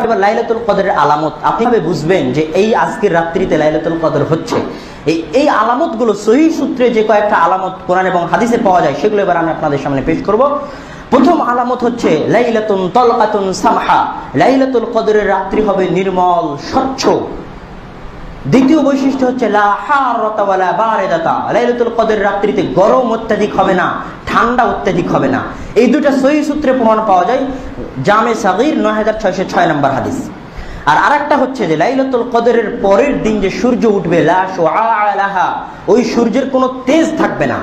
এবার লাইলাতুল কদরের আলামত আপনি কিভাবে বুঝবেন যে এই আজকের রাত্রিতে লাইলাতুল কদর হচ্ছে? এই আলামতগুলো সহিহ সূত্রে যে কয়েকটা আলামত কোরআন এবং হাদিসে পাওয়া যায় সেগুলো এবার আমি আপনাদের সামনে পেশ করব। প্রথম আলামত হচ্ছে লাইলাতুন তালকাতুন সামহা, লাইলাতুল কদরের রাত্রি হবে নির্মল স্বচ্ছ। দ্বিতীয় বৈশিষ্ট্য হচ্ছে লা হারাতা ওয়ালা বারিদাতা, লাইলাতুল কদরের রাত্রিতে গরম অত্যাধিক হবে না, ঠান্ডা অত্যাধিক হবে না। এই দুটো সহিহ সূত্রে প্রমাণ পাওয়া যায়, জামে সাগীর 9606 নম্বর হাদিস। আর আরেকটা হচ্ছে যে লাইলাতুল কদরের পরের দিন যে সূর্য উঠবে, লা শুআআ লাহা, ওই সূর্যের কোনো তেজ থাকবে না,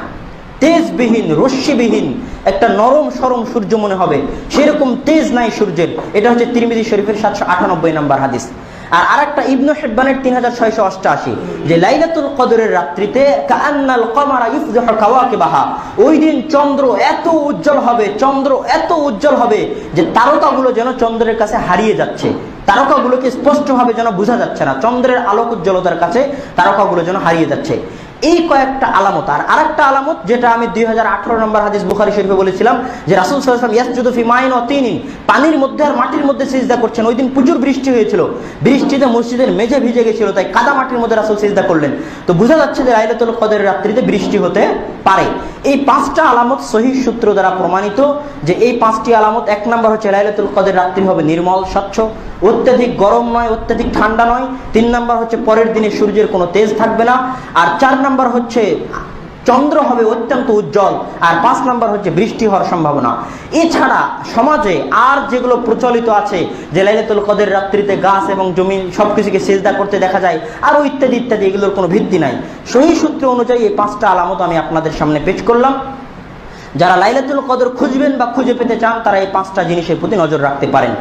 তেজবিহীন রশ্মিবিহীন একটা নরম সরম সূর্য মনে হবে, সেরকম তেজ নাই সূর্যের। এটা হচ্ছে তিরমিজি শরীফের 798 নম্বর হাদিস। আর আরেকটা ইবনে হিব্বানের 3688, যে লাইলাতুল কদরের রাত্রিতে কাআন্নাল কমারা ইফযহু কাওয়াকিবাহা, ওই দিন চন্দ্র এত উজ্জ্বল হবে, চন্দ্র এত উজ্জ্বল হবে যে তারকাগুলো যেন চন্দ্রের কাছে হারিয়ে যাচ্ছে, তারকাগুলোকে স্পষ্টভাবে যেন বোঝা যাচ্ছে না, চন্দ্রের আলোক উজ্জ্বলতার কাছে তারকাগুলো যেন হারিয়ে যাচ্ছে। এই কয়েকটা আলামত। আর আরেকটা আলামত যেটা আমি 2018 নম্বর হাদিস বুখারী শরীফে বলেছিলাম, যে রাসূল সাল্লাল্লাহু আলাইহি ওয়াসাল্লাম ইয়াসজুদু ফি মাইন ওয়া তিনিন, পানির মধ্যে আর মাটির মধ্যে সিজদা করছেন। ওই দিন প্রচুর বৃষ্টি হয়েছিল, বৃষ্টিতে মসজিদের মেঝে ভিজে গেছিল, তাই কাদা মাটির মধ্যে রাসূল সিজদা করলেন। তো বোঝা যাচ্ছে যে লাইলাতুল কদরের রাত্রিতে বৃষ্টি হতে পারে। এই পাঁচটা আলামত সহিহ সূত্র দ্বারা প্রমাণিত, যে এই পাঁচটি আলামত। এক নম্বর হচ্ছে লাইলাতুল কদরের রাত্রি হবে নির্মল স্বচ্ছ, অত্যাধিক গরম নয়, অত্যাধিক ঠান্ডা নয়। 3 নম্বর হচ্ছে পরের দিনে সূর্যের কোনো তেজ থাকবে না। আর 4 নম্বর হচ্ছে চন্দ্র হবে অত্যন্ত উজ্জ্বল। আর 5 নম্বর হচ্ছে বৃষ্টি হওয়ার সম্ভাবনা। এছাড়া সমাজে আর যেগুলো প্রচলিত আছে, যে লাইলাতুল কদরের রাত্রিতে গাছ এবং জমিন সবকিছুকে সিজদা করতে দেখা যায়, আরো ইত্যাদি ইত্যাদি, এগুলোর কোনো ভিত্তি নাই। সহিহ সূত্র অনুযায়ী এই 5টা আলামত আমি আপনাদের সামনে পেশ করলাম। যারা লাইলাতুল কদর খুঁজবেন বা খুঁজে পেতে চান, তারা এই 5টা জিনিসের প্রতি নজর রাখতে পারেন।